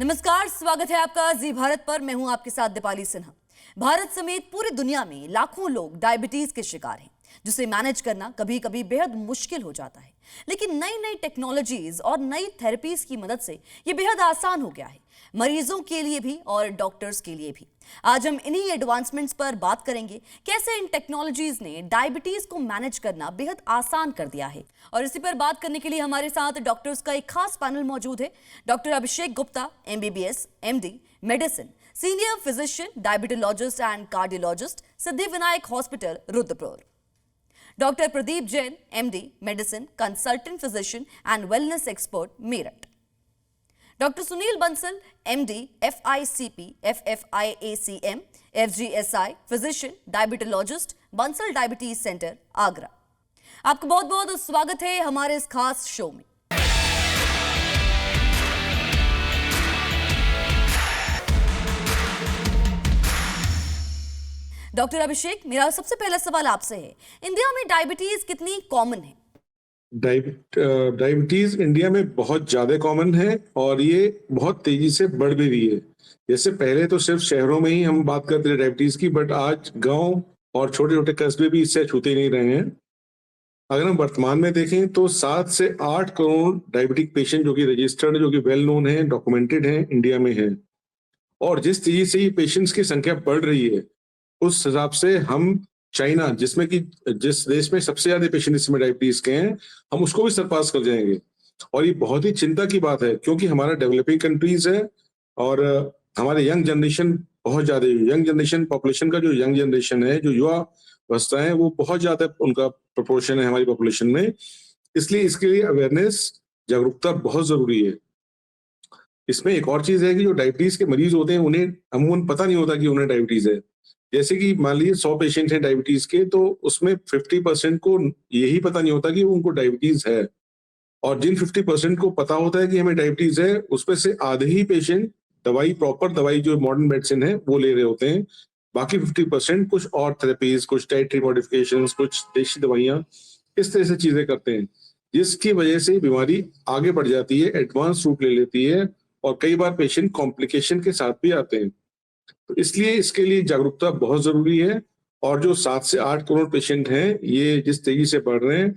नमस्कार, स्वागत है आपका जी भारत पर। मैं हूं आपके साथ दीपाली सिन्हा। भारत समेत पूरी दुनिया में लाखों लोग डायबिटीज के शिकार हैं, जिसे मैनेज करना कभी कभी बेहद मुश्किल हो जाता है। लेकिन नई नई टेक्नोलॉजीज और नई थेरेपीज की मदद से ये बेहद आसान हो गया है, मरीजों के लिए भी और डॉक्टर्स के लिए भी। आज हम इन्हीं एडवांसमेंट्स पर बात करेंगे, कैसे इन टेक्नोलॉजीज ने डायबिटीज को मैनेज करना बेहद आसान कर दिया है। और इसी पर बात करने के लिए हमारे साथ डॉक्टर्स का एक खास पैनल मौजूद है। Doctor Abhishek Gupta, MBBS, MD, medicine, senior physician, diabetologist and cardiologist, Siddhivinayak hospital, Rudrapur. Doctor Pradeep Jain, MD, medicine, consultant physician and wellness expert, Meerut. Doctor Sunil Bansal, MD, FICP, FFIACM, FGSI, physician, diabetologist, Bansal diabetes centre, Agra. आपका बहुत बहुत स्वागत है हमारे इस खास शो में। डॉक्टर अभिषेक, मेरा सबसे पहला सवाल आपसे है, इंडिया में डायबिटीज कितनी कॉमन है? डायबिटीज इंडिया में बहुत ज्यादा कॉमन है और ये बहुत तेजी से बढ़ भी रही है। जैसे पहले तो सिर्फ शहरों में ही हम बात करते थे डायबिटीज की, बट आज गांव और छोटे छोटे कस्बे भी इससे छूते नहीं रहे हैं। अगर हम वर्तमान में देखें तो 7 से 8 करोड़ डायबिटिक पेशेंट जो कि रजिस्टर्ड, जो कि वेल नोन है, डॉक्यूमेंटेड है, इंडिया में है। और जिस तेजी से ये पेशेंट्स की संख्या बढ़ रही है, उस हिसाब से हम चाइना, जिसमें कि जिस देश में सबसे ज्यादा पेशेंट इसमें डायबिटीज के हैं, हम उसको भी सरपास कर जाएंगे। और ये बहुत ही चिंता की बात है, क्योंकि हमारा डेवलपिंग कंट्रीज है और हमारे यंग जनरेशन बहुत ज्यादा, यंग जनरेशन पॉपुलेशन का, जो यंग जनरेशन है, जो युवा अवस्था है, वो बहुत ज्यादा उनका प्रोपोर्शन है हमारी पॉपुलेशन में। इसलिए इसके लिए अवेयरनेस, जागरूकता बहुत जरूरी है। इसमें एक और चीज है कि जो डायबिटीज के मरीज होते हैं, उन्हें अमूमन पता नहीं होता कि उन्हें डायबिटीज है। जैसे कि मान लीजिए 100 पेशेंट हैं डायबिटीज के, तो उसमें 50% को यही पता नहीं होता कि उनको डायबिटीज है। और जिन 50% को पता होता है कि हमें डायबिटीज है, उसमें से आधे ही पेशेंट दवाई, प्रॉपर दवाई जो मॉडर्न मेडिसिन है, वो ले रहे होते हैं। बाकी 50% कुछ और थेरेपीज, कुछ डाइटरी मॉडिफिकेशंस, कुछ देशी दवाइयां, इस तरह से चीजें करते हैं, जिसकी वजह से बीमारी आगे बढ़ जाती है, एडवांस रूप ले लेती है और कई बार पेशेंट कॉम्प्लिकेशन के साथ भी आते हैं। तो इसलिए इसके लिए जागरूकता बहुत जरूरी है। और जो 7 से 8 करोड़ पेशेंट हैं, ये जिस तेजी से बढ़ रहे हैं,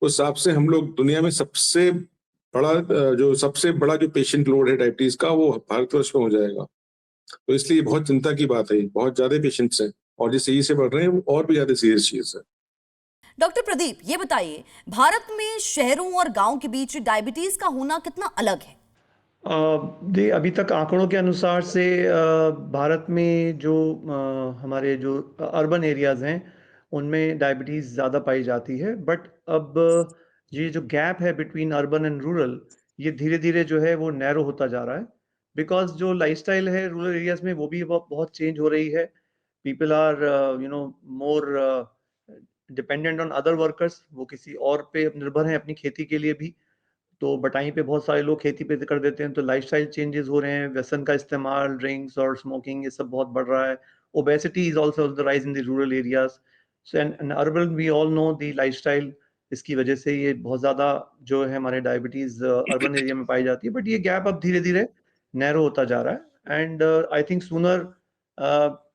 उस हिसाब से हम लोग दुनिया में सबसे बड़ा जो पेशेंट लोड है डायबिटीज का, वो भारतवर्ष में हो जाएगा। तो इसलिए बहुत चिंता की बात है, बहुत ज्यादा पेशेंट्स हैं और जिस तेजी से बढ़ रहे हैं, वो और भी ज्यादा सीरियस चीज है। डॉक्टर प्रदीप, ये बताइए, भारत में शहरों और गांव के बीच डायबिटीज का होना कितना अलग है? अभी तक आंकड़ों के अनुसार से भारत में जो हमारे जो अर्बन एरियाज हैं, उनमें डायबिटीज़ ज़्यादा पाई जाती है। बट अब ये जो गैप है बिटवीन अर्बन एंड रूरल, ये धीरे धीरे जो है वो नैरो होता जा रहा है। बिकॉज जो लाइफस्टाइल है रूरल एरियाज में, वो भी बहुत चेंज हो रही है। People are more dependent on other workers, वो किसी और पे निर्भर हैं अपनी खेती के लिए भी। तो बटाई पे बहुत सारे लोग खेती पे कर देते हैं, तो लाइफस्टाइल चेंजेस हो रहे हैं। व्यसन का इस्तेमाल, ड्रिंक्स और स्मोकिंग, ये सब बहुत बढ़ रहा है। Obesity is also the rise in the rural areas. So and urban, we all know the lifestyle, इसकी वजह से ये बहुत ज़्यादा जो है हमारे डायबिटीज़ अर्बन एरिया में पाई जाती है। बट ये गैप अब धीरे धीरे नैरो होता जा रहा है। एंड आई थिंक सूनर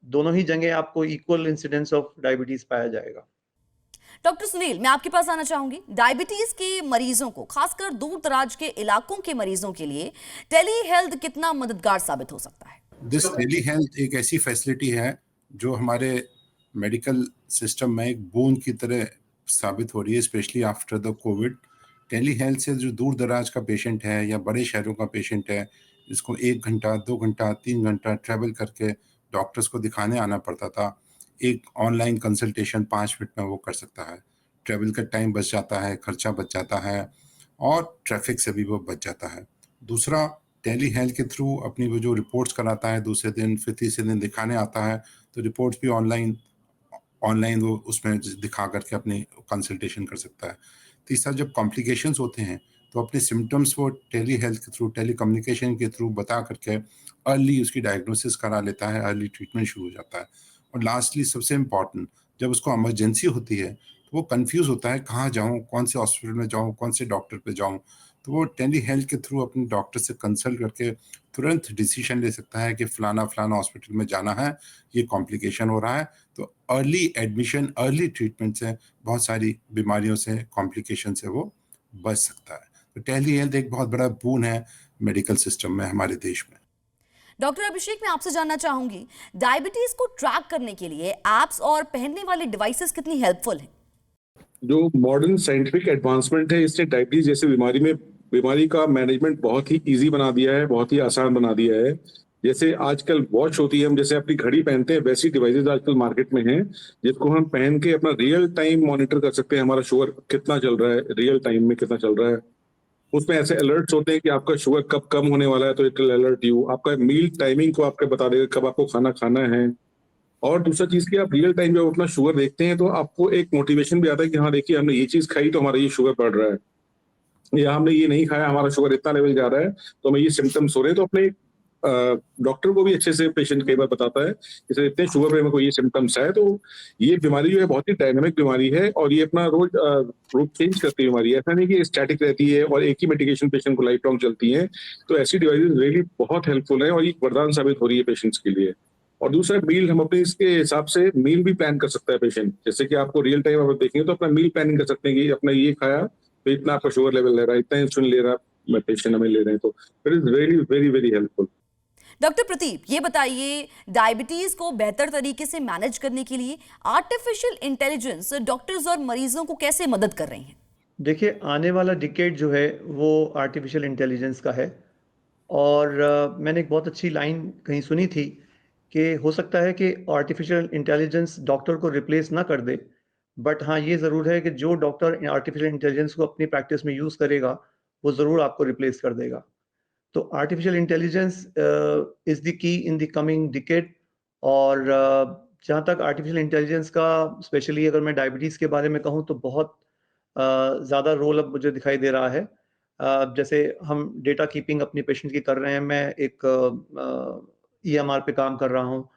दोनों ही जगह आपको इक्वल इंसिडेंस ऑफ डायबिटीज़ पाया जाएगा। डॉक्टर सुनील, मैं आपके पास आना चाहूंगी। डायबिटीज के मरीजों को, खासकर दूर दराज के इलाकों के मरीजों के लिए टेली हेल्थ कितना मददगार साबित हो सकता है? दिस टेली हेल्थ एक ऐसी फैसिलिटी है जो हमारे मेडिकल सिस्टम में एक बूंद की तरह साबित हो रही है, specially after the COVID. Tele health से जो दूर दराज का पेशेंट है या बड़े शहरों का पेशेंट है, जिसको 1 घंटा, 2 घंटा, 3 घंटा ट्रैवल करके डॉक्टर्स को दिखाने आना पड़ता था, एक ऑनलाइन कंसल्टेशन 5 मिनट में वो कर सकता है। ट्रैवल का टाइम बच जाता है, खर्चा बच जाता है और ट्रैफिक से भी वो बच जाता है। दूसरा, टेली हेल्थ के थ्रू अपनी वो जो रिपोर्ट्स कराता है, दूसरे दिन फिर तीसरे दिन दिखाने आता है, तो रिपोर्ट्स भी ऑनलाइन ऑनलाइन वो उसमें दिखा करके अपनी कंसल्टेशन कर सकता है। तीसरा, जब कॉम्प्लिकेशंस होते हैं तो अपने सिम्टम्स वो टेली हेल्थ के थ्रू, टेली कम्युनिकेशन के थ्रू बता करके अर्ली उसकी डायग्नोसिस करा लेता है, अर्ली ट्रीटमेंट शुरू हो जाता है। और लास्टली, सबसे इम्पॉर्टेंट, जब उसको इमरजेंसी होती है तो वो कंफ्यूज होता है, कहाँ जाऊँ, कौन से हॉस्पिटल में जाऊँ, कौन से डॉक्टर पे जाऊँ। तो वो टेली हेल्थ के थ्रू अपने डॉक्टर से कंसल्ट करके तुरंत डिसीजन ले सकता है कि फलाना फलाना हॉस्पिटल में जाना है, ये कॉम्प्लिकेशन हो रहा है। तो अर्ली एडमिशन, अर्ली ट्रीटमेंट से बहुत सारी बीमारियों से, कॉम्प्लिकेशन से वो बच सकता है। तो टेली हेल्थ एक बहुत बड़ा बून है मेडिकल सिस्टम में हमारे देश में। डॉक्टर अभिषेक, मैं आपसे जानना चाहूंगी, डायबिटीज को ट्रैक करने के लिए एप्स और पहनने वाले डिवाइसेस कितनी हेल्पफुल हैं? जो मॉडर्न साइंटिफिक एडवांसमेंट है, इसने डायबिटीज जैसे बीमारी का मैनेजमेंट बहुत ही इजी बना दिया है, बहुत ही आसान बना दिया है। जैसे आजकल वॉच होती है, हम जैसे अपनी घड़ी पहनते हैं, वैसी डिवाइसेस आजकल मार्केट में हैं, जिसको हम पहन के अपना रियल टाइम मॉनिटर कर सकते हैं, हमारा शुगर कितना चल रहा है, रियल टाइम में कितना चल रहा है। उसमें ऐसे अलर्ट्स होते हैं कि आपका शुगर कब कम होने वाला है, तो इट विल अलर्ट यू। आपका मील टाइमिंग को आपको बता देगा कब आपको खाना खाना है। और दूसरा चीज कि आप रियल टाइम जब अपना शुगर देखते हैं, तो आपको एक मोटिवेशन भी आता है कि हाँ देखिए, हमने ये चीज खाई तो हमारा ये शुगर बढ़ रहा है, या हमने ये नहीं खाया, हमारा शुगर इतना लेवल जा रहा है, तो हमें ये सिम्टम्स हो रहे हैं। तो अपने डॉक्टर को भी अच्छे से पेशेंट कई बार बताता है कि सर इतने शुगर में मेरे को ये सिम्टम्स है। तो ये बीमारी जो है बहुत ही डायनामिक बीमारी है, और ये अपना रोज रूप चेंज करती है बीमारी। ऐसा नहीं कि स्टैटिक रहती है और एक ही मेडिकेशन पेशेंट को लाइफ लॉन्ग चलती है। तो ऐसी डिवाइसेस रियली बहुत हेल्पफुल है, और ये वरदान साबित हो रही है पेशेंट्स के लिए। और दूसरा, मील हम अपने इसके हिसाब से मील भी प्लान कर सकता है पेशेंट। जैसे कि आपको रियल टाइम आप देखेंगे तो अपना मील प्लानिंग कर सकते हैं कि अपना ये खाया तो इतना आपका शुगर लेवल ले रहा है, इतना इंसुलिन ले रहा है, पेशेंट हमें ले रहे हैं। तो it is very very very helpful. Doctor Pradeep, ये बताइए, डायबिटीज को बेहतर तरीके से मैनेज करने के लिए आर्टिफिशियल इंटेलिजेंस डॉक्टर्स और मरीजों को कैसे मदद कर रही है? देखिए, आने वाला डिकेड जो है वो आर्टिफिशियल इंटेलिजेंस का है। और मैंने एक बहुत अच्छी लाइन कहीं सुनी थी कि हो सकता है कि आर्टिफिशियल इंटेलिजेंस डॉक्टर को रिप्लेस ना कर दे, बट हाँ, ये ज़रूर है कि जो डॉक्टर आर्टिफिशियल इंटेलिजेंस को अपनी प्रैक्टिस में यूज़ करेगा, वो ज़रूर आपको रिप्लेस कर देगा। तो artificial intelligence is the key in the coming decade. और जहाँ तक आर्टिफिशियल इंटेलिजेंस का, स्पेशली अगर मैं डायबिटीज़ के बारे में कहूँ, तो बहुत ज़्यादा रोल अब मुझे दिखाई दे रहा है। जैसे हम डेटा कीपिंग अपनी पेशेंट की कर रहे हैं, मैं एक ईएमआर पे काम कर रहा हूँ।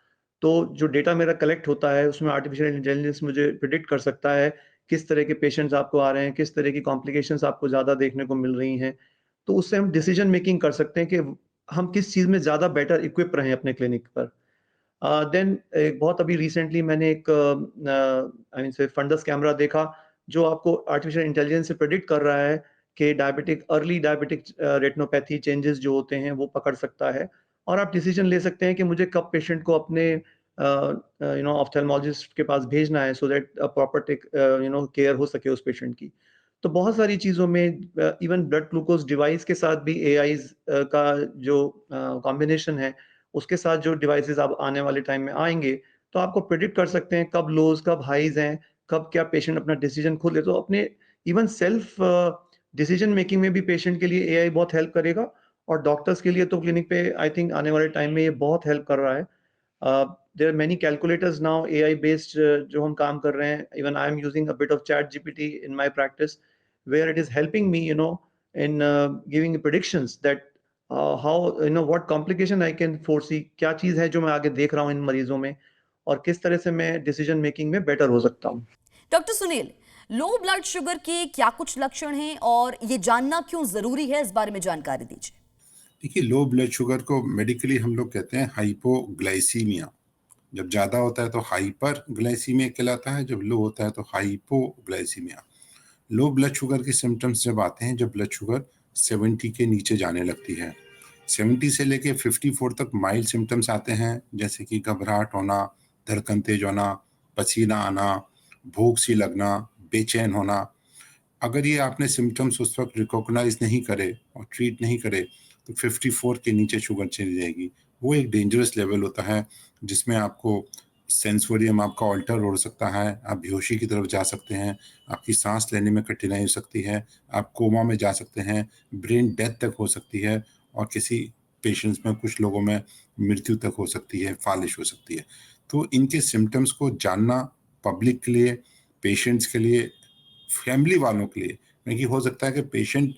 तो जो डेटा मेरा कलेक्ट होता है, उसमें आर्टिफिशियल इंटेलिजेंस मुझे प्रिडिक्ट कर सकता है किस तरह के पेशेंट्स आपको आ रहे हैं, किस तरह की कॉम्प्लिकेशंस आपको ज़्यादा देखने को मिल रही हैं। तो उससे हम डिसीजन मेकिंग कर सकते हैं कि हम किस चीज़ में ज़्यादा बेटर इक्विप रहें अपने क्लिनिक पर। देन एक बहुत अभी रिसेंटली मैंने एक आई मीन से फंडस कैमरा देखा, जो आपको आर्टिफिशियल इंटेलिजेंस से प्रेडिक्ट कर रहा है कि अर्ली डायबिटिक रेटिनोपैथी चेंजेस जो होते हैं वो पकड़ सकता है। और आप डिसीजन ले सकते हैं कि मुझे कब पेशेंट को अपने ऑप्थेल्मोलॉजिस्ट के पास भेजना है, सो दैट प्रॉपर केयर हो सके उस पेशेंट की। तो बहुत सारी चीज़ों में, इवन ब्लड ग्लूकोज डिवाइस के साथ भी एआईज़ का जो कॉम्बिनेशन है, उसके साथ जो डिवाइसेज़ अब आने वाले टाइम में आएँगे, तो आपको प्रेडिक्ट कर सकते हैं कब लोज़, कब हाइज़ हैं, कब क्या पेशेंट अपना डिसीजन खुद ले। तो अपने इवन सेल्फ डिसीजन मेकिंग में भी पेशेंट के लिए एआई बहुत हेल्प करेगा। और डॉक्टर्स के लिए तो क्लिनिक पे आई थिंक आने वाले टाइम में ये बहुत हेल्प कर रहा है। There are many calculators now AI based, जो हम काम कर रहे हैं। Even I am using a bit of ChatGPT in my practice, where it is helping me in giving predictions that how what complication I can foresee, क्या चीज़ है जो मैं आगे देख रहा हूँ इन मरीजों में, और किस तरह से मैं डिसीजन मेकिंग में बेटर हो सकता हूँ। Doctor Sunil, low blood sugar के क्या कुछ लक्षण हैं और ये जानना क्यों जरूरी है, इस बारे में जानकारी दीजिए। देखिए, लो ब्लड शुगर को मेडिकली हम लोग कहते हैं हाइपोग्लाइसीमिया। जब ज़्यादा होता है तो हाइपर ग्लाइसीमिया कहलाता है, जब लो होता है तो हाइपोग्लाइसीमिया। लो ब्लड शुगर के सिम्टम्स जब आते हैं, जब ब्लड शुगर 70 के नीचे जाने लगती है। 70 से लेके 54 तक माइल्ड सिम्टम्स आते हैं, जैसे कि घबराहट होना, धड़कन तेज होना, पसीना आना, भूख सी लगना, बेचैन होना। अगर ये आपने सिम्टम्स उस वक्त रिकॉग्नाइज नहीं करे और ट्रीट नहीं करे, तो 54 के नीचे शुगर चली जाएगी। वो एक डेंजरस लेवल होता है, जिसमें आपको सेंसोरियम आपका ऑल्टर हो सकता है, आप बेहोशी की तरफ जा सकते हैं, आपकी सांस लेने में कठिनाई हो सकती है, आप कोमा में जा सकते हैं, ब्रेन डेथ तक हो सकती है, और किसी पेशेंट्स में, कुछ लोगों में मृत्यु तक हो सकती है, फालिश हो सकती है। तो इनके सिम्टम्स को जानना पब्लिक के लिए, पेशेंट्स के लिए, फैमिली वालों के लिए, क्योंकि हो सकता है कि पेशेंट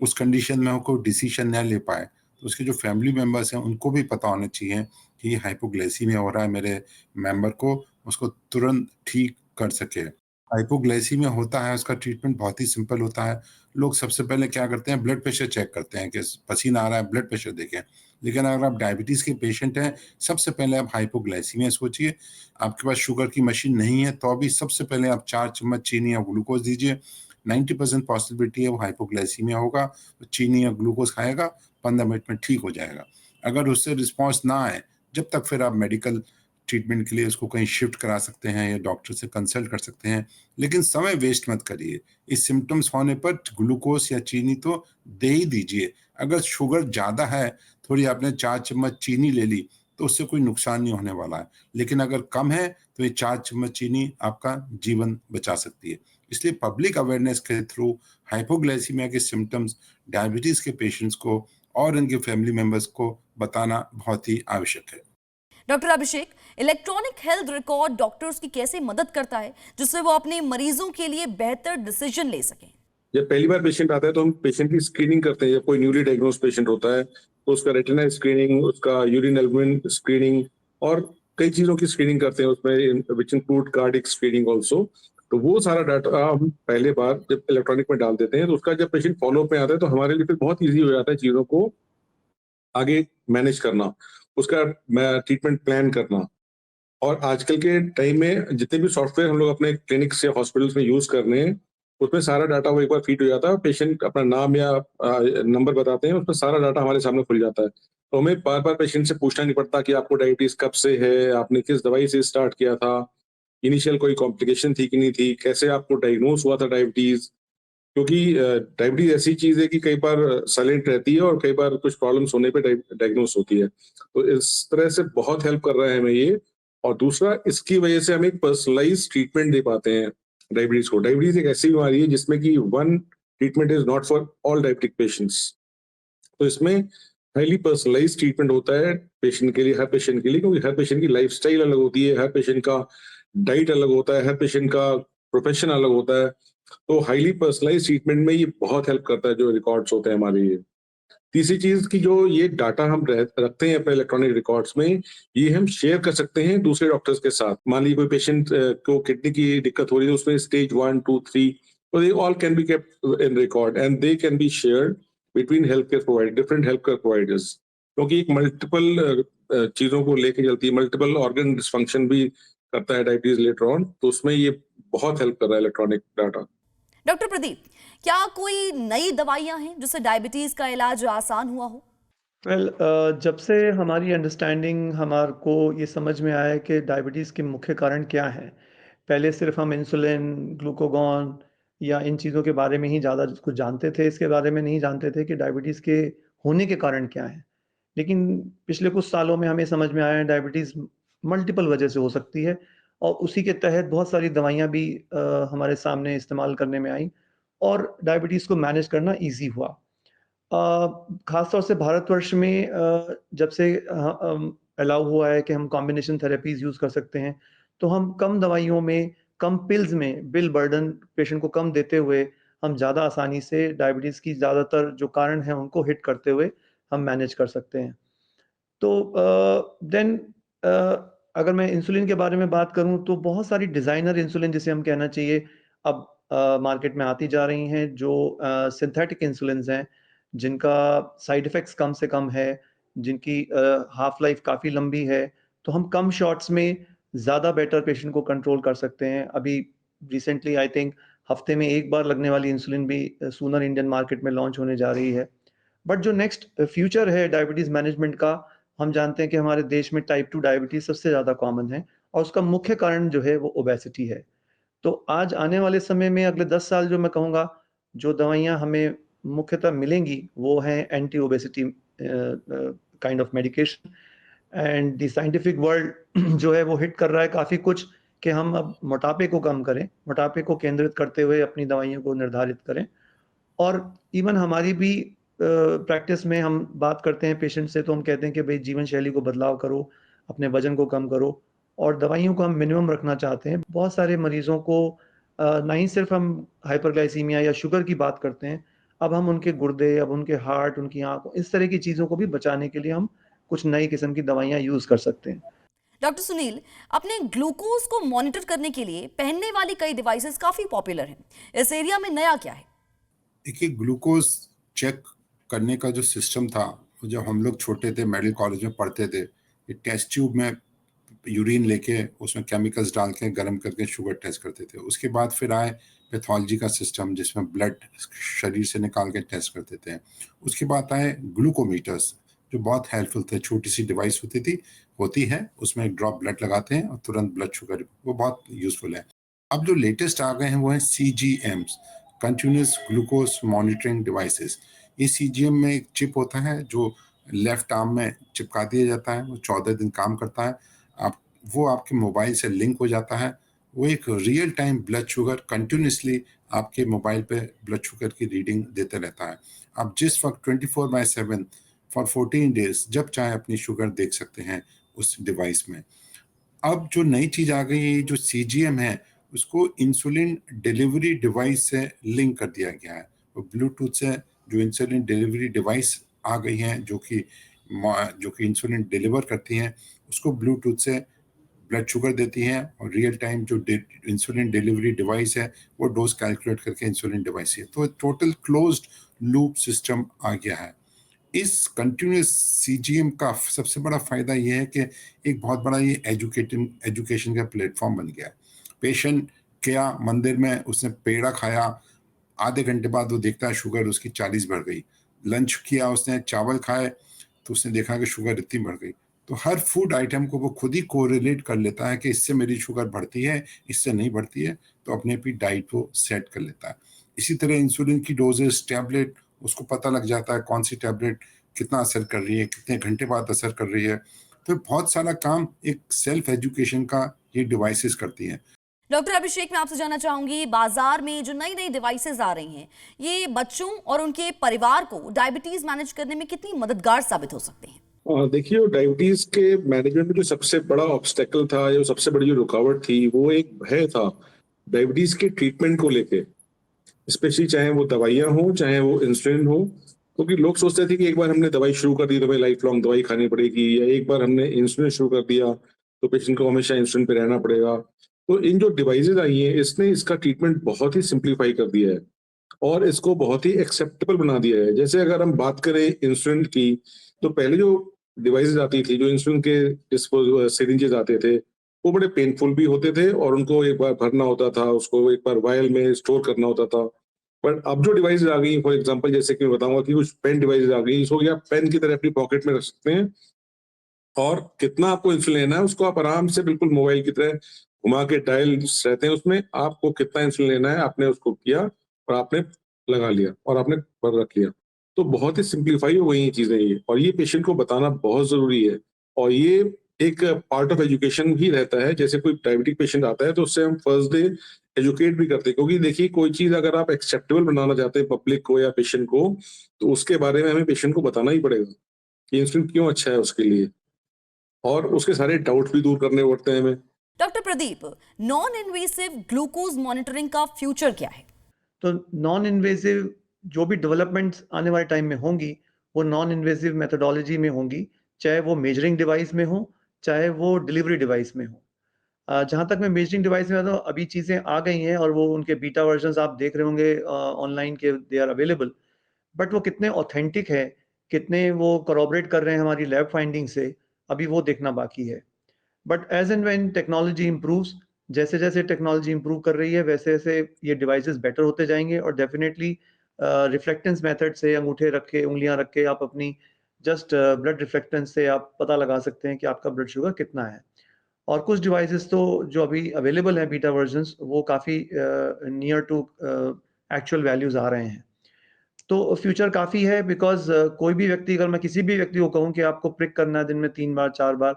उस कंडीशन में हो, कोई डिसीजन न ले पाए, तो उसके जो फैमिली मेंबर्स हैं उनको भी पता होना चाहिए कि हाइपोग्लाइसीमिया हो रहा है मेरे मेंबर को, उसको तुरंत ठीक कर सके। हाइपोग्लाइसीमिया होता है, उसका ट्रीटमेंट बहुत ही सिंपल होता है। लोग सबसे पहले क्या करते हैं, ब्लड प्रेशर चेक करते हैं कि पसीना आ रहा है, ब्लड प्रेशर देखें। लेकिन अगर आप डायबिटीज़ के पेशेंट हैं, सबसे पहले आप हाइपोग्लाइसीमिया सोचिए। आपके पास शुगर की मशीन नहीं है, तो अभी सबसे पहले आप 4 चम्मच चीनी या ग्लूकोज़ दीजिए। 90% पॉसिबिलिटी है वो हाइपोग्लाइसीमिया होगा, तो चीनी या ग्लूकोज़ खाएगा, 15 मिनट में ठीक हो जाएगा। अगर उससे रिस्पॉन्स ना आए, जब तक फिर आप मेडिकल ट्रीटमेंट के लिए उसको कहीं शिफ्ट करा सकते हैं या डॉक्टर से कंसल्ट कर सकते हैं। लेकिन समय वेस्ट मत करिए। इस सिम्पटम्स होने पर ग्लूकोज़ या चीनी तो दे ही दीजिए। अगर शुगर ज़्यादा है, थोड़ी आपने 4 चम्मच चीनी ले ली, तो उससे कोई नुकसान नहीं होने वाला है। लेकिन अगर कम है, तो ये 4 चम्मच चीनी आपका जीवन बचा सकती है। इसलिए पब्लिक अवेयरनेस के थ्रू हाइपोग्लाइसीमिया के सिम्पटम्स डायबिटीज़ के पेशेंट्स को और उनके फैमिली मेंबर्स को बताना बहुत ही आवश्यक है। डॉक्टर अभिषेक, इलेक्ट्रॉनिक हेल्थ रिकॉर्ड डॉक्टर्स की कैसे मदद करता है जिससे वो अपने मरीजों के लिए बेहतर डिसीजन ले सकें? जब पहली बार पेशेंट आता है तो हम पेशेंट की स्क्रीनिंग करते हैं। जब कोई न्यूली डायग्नोज पेशेंट होता है तो उसका रेटिना स्क्रीनिंग, उसका यूरिन एल्बुमिन स्क्रीनिंग और कई चीजों की स्क्रीनिंग करते हैं उसमें, which include cardiac screening also. तो वो सारा डाटा हम पहले बार जब इलेक्ट्रॉनिक में डाल देते हैं, तो उसका जब पेशेंट फॉलोअप में आता है तो हमारे लिए फिर बहुत ईजी हो जाता है चीजों को आगे मैनेज करना, उसका ट्रीटमेंट प्लान करना। और आजकल के टाइम में जितने भी सॉफ्टवेयर हम लोग अपने क्लिनिक से हॉस्पिटल्स में यूज कर रहे हैं, उसमें सारा डाटा वो एक बार फीड हो जाता है। पेशेंट अपना नाम या नंबर बताते हैं, उसमें सारा डाटा हमारे सामने खुल जाता है। तो हमें बार बार पेशेंट से पूछना नहीं पड़ता कि आपको डायबिटीज कब से है, आपने किस दवाई से स्टार्ट किया था, इनिशियल कोई कॉम्प्लिकेशन थी कि नहीं थी, कैसे आपको डायग्नोस हुआ था डायबिटीज। क्योंकि डायबिटीज ऐसी चीज है कि कई बार साइलेंट रहती है और कई बार कुछ प्रॉब्लम्स होने पे डायग्नोस होती है। तो इस तरह से बहुत हेल्प कर रहा है हमें ये। और दूसरा, इसकी वजह से हम एक पर्सनलाइज ट्रीटमेंट दे पाते हैं डायबिटीज को। डायबिटीज एक ऐसी बीमारी है जिसमें कि one treatment is not for all diabetic patients. तो इसमें हाईली पर्सनलाइज ट्रीटमेंट होता है पेशेंट के लिए, हर पेशेंट के लिए, क्योंकि हर पेशेंट की लाइफस्टाइल अलग होती है, हर पेशेंट का डाइट अलग होता है, हर पेशेंट का प्रोफेशन अलग होता है। तो हाईली पर्सनलाइज ट्रीटमेंट में ये बहुत हेल्प करता है जो रिकॉर्ड्स होते हैं हमारे ये। तीसरी चीज की जो ये डाटा हम रखते हैं अपने इलेक्ट्रॉनिक रिकॉर्ड्स में, ये हम शेयर कर सकते हैं दूसरे डॉक्टर्स के साथ। मान लीजिए कोई पेशेंट को किडनी की दिक्कत हो रही है, उसमें स्टेज 1, 2, 3, तो they all can be kept in record and they can be shared between health care provider, different health care providers. क्योंकि एक मल्टीपल चीजों को लेके चलती है, मल्टीपल ऑर्गन डिसफंक्शन भी करता है डायबिटीज लेटर ऑन, तो उसमें ये बहुत हेल्प कर रहा है इलेक्ट्रॉनिक डाटा। डॉक्टर प्रदीप, क्या कोई नई दवाइयां हैं जिससे डायबिटीज का इलाज आसान हुआ हो? जब से हमारी अंडरस्टैंडिंग हमारे को ये समझ में आया है कि डायबिटीज़ के मुख्य कारण क्या हैं। पहले सिर्फ हम इंसुलिन, ग्लूकागॉन या इन चीज़ों के बारे में ही ज़्यादा कुछ जानते थे, इसके बारे में नहीं जानते थे कि डायबिटीज़ के होने के कारण क्या हैं। लेकिन पिछले कुछ सालों में हमें समझ में आया है डायबिटीज़ मल्टीपल वजह से हो सकती है और उसी के तहत बहुत सारी दवाइयाँ भी हमारे सामने इस्तेमाल करने में आईं और डायबिटीज़ को मैनेज करना ईज़ी हुआ। ख़ास तौर से भारतवर्ष में जब से अलाउ हुआ है कि हम कॉम्बिनेशन थेरेपीज़ यूज़ कर सकते हैं, तो हम कम दवाइयों में, कम पिल्स में बिल बर्डन पेशेंट को कम देते हुए, हम ज़्यादा आसानी से डायबिटीज़ की ज़्यादातर जो कारण हैं, उनको हिट करते हुए हम मैनेज कर सकते हैं। तो देन अगर मैं इंसुलिन के बारे में बात करूँ, तो बहुत सारी डिज़ाइनर इंसुलिन जिसे हम कहना चाहिए, अब मार्केट में आती जा रही हैं, जो सिंथेटिक इंसुलिन्स हैं, जिनका साइड इफ़ेक्ट्स कम से कम है, जिनकी हाफ़ लाइफ़ काफ़ी लंबी है, तो हम कम शॉट्स में ज़्यादा बेटर पेशेंट को कंट्रोल कर सकते हैं। अभी रिसेंटली आई थिंक हफ़्ते में 1 बार लगने वाली इंसुलिन भी सूनर इंडियन मार्केट में लॉन्च होने जा रही है। बट जो नेक्स्ट फ्यूचर है डायबिटीज़ मैनेजमेंट का, हम जानते हैं कि हमारे देश में टाइप 2 डायबिटीज़ सबसे ज़्यादा कॉमन है और उसका मुख्य कारण जो है वो ओबेसिटी है। तो आज आने वाले समय में अगले 10 साल जो मैं कहूँगा, जो दवाइयाँ हमें मुख्यतः मिलेंगी, वो हैं anti obesity kind of medication and the scientific world जो है वो हिट कर रहा है काफ़ी कुछ कि हम अब मोटापे को कम करें, मोटापे को केंद्रित करते हुए अपनी दवाइयों को निर्धारित करें। और इवन हमारी भी प्रैक्टिस में हम बात करते हैं पेशेंट से, तो हम कहते हैं कि भई जीवन शैली को बदलाव करो, अपने वज़न को कम करो और दवाइयों को हम मिनिमम रखना चाहते हैं। बहुत सारे मरीज़ों को ना ही सिर्फ़ हम हाइपरग्लाइसीमिया या शुगर की बात करते हैं, अब हम उनके गुर्दे, अब उनके हार्ट, उनकी आँख, इस तरह की चीज़ों को भी बचाने के लिए हम कुछ नई किस्म की दवाइयाँ यूज़ कर सकते हैं। डॉक्टर सुनील, अपने ग्लूकोज को मॉनिटर करने के लिए पहनने वाली कई डिवाइसेस काफी पॉपुलर हैं। इस एरिया में नया क्या है? देखिए, ग्लूकोज चेक करने का जो सिस्टम था, वो जब हम लोग छोटे थे, मेडिकल कॉलेज में पढ़ते थे, ये टेस्ट ट्यूब में यूरिन लेके उसमें केमिकल्स डाल के गर्म करके शुगर टेस्ट करते थे। उसके बाद फिर आए पैथोलॉजी का सिस्टम, जिसमें ब्लड शरीर से निकाल के टेस्ट करते थे। उसके बाद आए ग्लूकोमीटर्स, जो बहुत हेल्पफुल थे। छोटी सी डिवाइस होती है, उसमें एक ड्रॉप ब्लड लगाते हैं और तुरंत ब्लड शुगर, वो बहुत यूजफुल है। अब जो लेटेस्ट आ गए हैं वो है CGMs, continuous glucose monitoring devices. ये CGM में एक चिप होता है जो लेफ्ट आर्म में चिपका दिया जाता है, वो 14 दिन काम करता है। वो आपके मोबाइल से लिंक हो जाता है। वो एक real time blood sugar continuously आपके मोबाइल पे ब्लड शुगर की रीडिंग देते रहता है। आप जिस वक्त 24/7 फॉर 14 डेज जब चाहे अपनी शुगर देख सकते हैं उस डिवाइस में। अब जो नई चीज आ गई है, जो CGM है, उसको इंसुलिन डिलीवरी डिवाइस से लिंक कर दिया गया है। वो ब्लूटूथ से जो इंसुलिन डिलीवरी डिवाइस आ गई हैं, जो कि इंसुलिन डिलीवर करती हैं, उसको ब्लूटूथ से ब्लड शुगर देती हैं, और रियल टाइम जो इंसुलिन डिलीवरी डिवाइस है वो डोज कैलकुलेट करके इंसुलिन डिवाइस है। तो टोटल क्लोज्ड लूप सिस्टम आ गया है। इस कंटिन्यूस CGM का सबसे बड़ा फायदा ये है कि एक बहुत बड़ा ये एजुकेशन का प्लेटफॉर्म बन गया है। पेशेंट गया मंदिर में, उसने पेड़ा खाया, आधे घंटे बाद वो देखता है शुगर उसकी 40 बढ़ गई। लंच किया, उसने चावल खाए, तो उसने देखा कि शुगर इतनी बढ़ गई। तो हर फूड आइटम को वो खुद ही कोरिलेट कर लेता है कि इससे मेरी शुगर बढ़ती है, इससे नहीं बढ़ती है, तो अपने अपनी डाइट को सेट कर लेता है। इसी तरह इंसुलिन की डोजेस, टैबलेट, उसको पता लग जाता है कौन सी टैबलेट कितना असर कर रही है, कितने घंटे बाद असर कर रही है। तो बहुत सारा काम एक सेल्फ एजुकेशन का ये डिवाइसेस करती हैं। डॉक्टर अभिषेक, मैं आपसे जानना चाहूंगी, बाजार में जो नई नई डिवाइसेस आ रही हैं, ये बच्चों और उनके परिवार को डायबिटीज मैनेज करने में कितनी मददगार साबित हो सकते हैं? देखिए, डायबिटीज के मैनेजमेंट में जो सबसे बड़ा ऑब्स्टेकल था, जो सबसे बड़ी जो रुकावट थी, वो एक भय था डायबिटीज के ट्रीटमेंट को लेके। स्पेशली चाहे वो दवाइयां हो, चाहे वो इंसुलिन हो, क्योंकि लोग सोचते थे कि एक बार हमने दवाई शुरू कर दी तो हमें लाइफ लॉन्ग दवाई खानी पड़ेगी, या एक बार हमने इंसुलिन शुरू कर दिया तो पेशेंट को हमेशा इंसुलिन पे रहना पड़ेगा। तो इन जो डिवाइसेज आई हैं, इसने इसका ट्रीटमेंट बहुत ही सिंप्लीफाई कर दिया है और इसको बहुत ही एक्सेप्टेबल बना दिया है। जैसे अगर हम बात करें इंसुलिन की, तो पहले जो डिवाइसेज आती थी, जो इंसुलिन के सिरिंजेस आते थे, वो बड़े पेनफुल भी होते थे और उनको एक बार भरना होता था, उसको एक बार वायल में स्टोर करना होता था। बट अब जो डिवाइसेज आ गई, फॉर एग्जांपल जैसे कि मैं बताऊंगा कि कुछ पेन डिवाइसेज आ गई, इसको आप पेन की तरह अपनी पॉकेट में रख सकते हैं और कितना आपको इंसुलिन लेना है उसको आप आराम से बिल्कुल मोबाइल की तरह घुमा के, डायल्स रहते हैं उसमें, आपको कितना इंसुलिन लेना है आपने उसको किया और आपने लगा लिया और आपने पर रख लिया। तो बहुत ही सिंप्लीफाई हो गई ये चीजें, ये और ये पेशेंट को बताना बहुत जरूरी है। और ये एक पार्ट ऑफ एजुकेशन भी रहता है। जैसे कोई डायबिटिक पेशेंट आता है तो उससे हम फर्स्ट डे एजुकेट भी करते हैं, क्योंकि देखिए कोई चीज अगर आप एक्सेप्टेबल बनाना चाहते हैं पब्लिक को या पेशेंट को, तो उसके बारे में हमें पेशेंट को बताना ही पड़ेगा कि इंसुलिन क्यों अच्छा है उसके लिए, और उसके सारे डाउट भी दूर करने पड़ते हैं हमें। Doctor Pradeep, non invasive glucose monitoring का फ्यूचर क्या है? तो नॉन इन्वेसिव जो भी डेवलपमेंट्स आने वाले टाइम में होंगी, वो नॉन इन्वेसिव मेथोडोलॉजी में होंगी, चाहे वो मेजरिंग डिवाइस में हो, चाहे वो डिलीवरी डिवाइस में हो। जहाँ तक मैं मेजरिंग डिवाइस में, तो अभी चीज़ें आ गई हैं और वो उनके बीटा वर्जन्स आप देख रहे होंगे ऑनलाइन के, दे आर अवेलेबल। बट वो कितने ऑथेंटिक है, कितने वो कोलैबोरेट कर रहे हैं हमारी लैब फाइंडिंग से, अभी वो देखना बाकी है। But as and when technology improves, जैसे जैसे टेक्नोलॉजी इम्प्रूव कर रही है, वैसे वैसे ये डिवाइसेस बेटर होते जाएंगे और डेफिनेटली रिफ्लेक्टेंस मेथड से अंगूठे रख के, उंगलियां रख के आप अपनी जस्ट ब्लड रिफ्लेक्टेंस से आप पता लगा सकते हैं कि आपका ब्लड शुगर कितना है। और कुछ डिवाइसेस तो जो अभी अवेलेबल है बीटा वर्जन्स, वो काफ़ी नियर टू एक्चुअल वैल्यूज आ रहे हैं। तो फ्यूचर काफ़ी है, बिकॉज कोई भी व्यक्ति, अगर मैं किसी भी व्यक्ति को कहूँ कि आपको प्रिक करना है दिन में 3 बार 4 बार,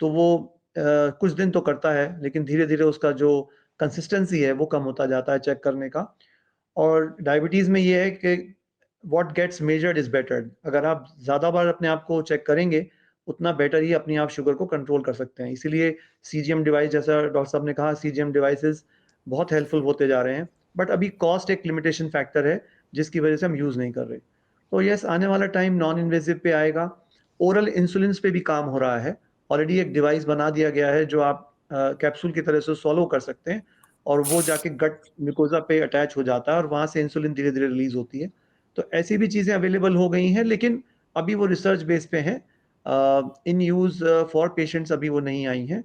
तो वो कुछ दिन तो करता है, लेकिन धीरे-धीरे उसका जो कंसिस्टेंसी है वो कम होता जाता है चेक करने का। और डायबिटीज़ में ये है कि what gets measured is better. अगर आप ज़्यादा बार अपने आप को चेक करेंगे, उतना बेटर ही अपनी आप शुगर को कंट्रोल कर सकते हैं। इसीलिए सीजीएम डिवाइस, जैसा डॉक्टर साहब ने कहा, सीजीएम डिवाइसेज़ बहुत हेल्पफुल होते जा रहे हैं। बट अभी कॉस्ट एक लिमिटेशन फैक्टर है, जिसकी वजह से हम यूज़ नहीं कर रहे। तो यस, आने वाला टाइम नॉन इन्वेसिव पे आएगा। ओरल इंसुलिन्स पे भी काम हो रहा है, ऑलरेडी एक डिवाइस बना दिया गया है जो आप कैप्सूल की तरह से सॉलो कर सकते हैं और वो जाके गट म्यूकोजा पे अटैच हो जाता है और वहाँ से इंसुलिन धीरे-धीरे रिलीज़ होती है। तो ऐसी भी चीज़ें अवेलेबल हो गई हैं, लेकिन अभी वो रिसर्च बेस पे हैं। इन यूज़ फॉर पेशेंट्स अभी वो नहीं आई हैं।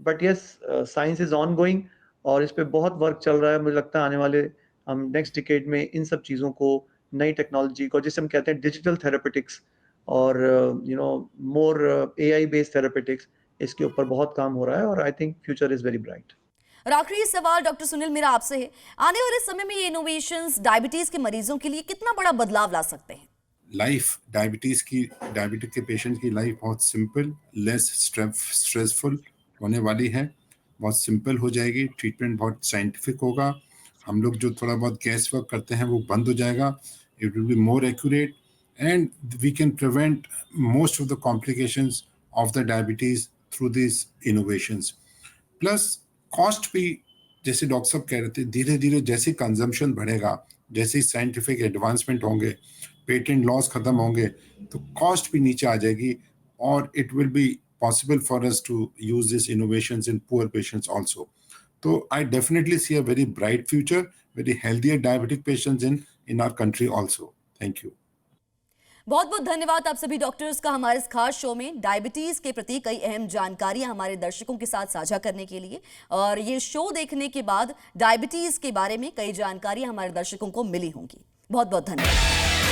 But yes, science is ongoing और इस पे बहुत वर्क चल रहा है। मुझे लगता है आने वाले हम नेक्स्ट डिकेड में इन सब चीज़ों को, नई टेक्नोलॉजी को, जिसे हम कहते हैं डिजिटल थेरेपेटिक्स और मोर एआई बेस्ड थेरेपेटिक्स, इसके ऊपर बहुत काम हो रहा है और I think future is very bright. और आखिरी सवाल डॉक्टर सुनील मेरा आपसे है, आने वाले समय में ये इनोवेशंस डायबिटीज के मरीजों के लिए कितना बड़ा बदलाव ला सकते हैं? लाइफ डायबिटिक के पेशेंट की लाइफ बहुत सिंपल, लेस स्ट्रेसफुल होने वाली है। बहुत सिंपल हो जाएगी, ट्रीटमेंट बहुत साइंटिफिक होगा। हम लोग जो थोड़ा बहुत गैस वर्क करते हैं वो बंद हो जाएगा। It will be more accurate and we can prevent most of the complications of the diabetes through this innovations. Plus cost भी, जैसे डॉक्टर साहब कह रहे थे, धीरे धीरे जैसे कंजम्पशन बढ़ेगा, जैसे साइंटिफिक एडवांसमेंट होंगे, पेटेंट लॉस खत्म होंगे, तो कॉस्ट भी नीचे आ जाएगी और it will be possible for us to use this innovations in poor patients also. तो I definitely see a very bright future, very healthier diabetic patients in our country also. Thank you. बहुत बहुत धन्यवाद आप सभी doctors का हमारे इस खास शो में डायबिटीज के प्रति कई अहम जानकारियां हमारे दर्शकों के साथ साझा करने के लिए। और ये शो देखने के बाद डायबिटीज के बारे में कई जानकारियां हमारे दर्शकों को मिली होंगी। बहुत बहुत धन्यवाद।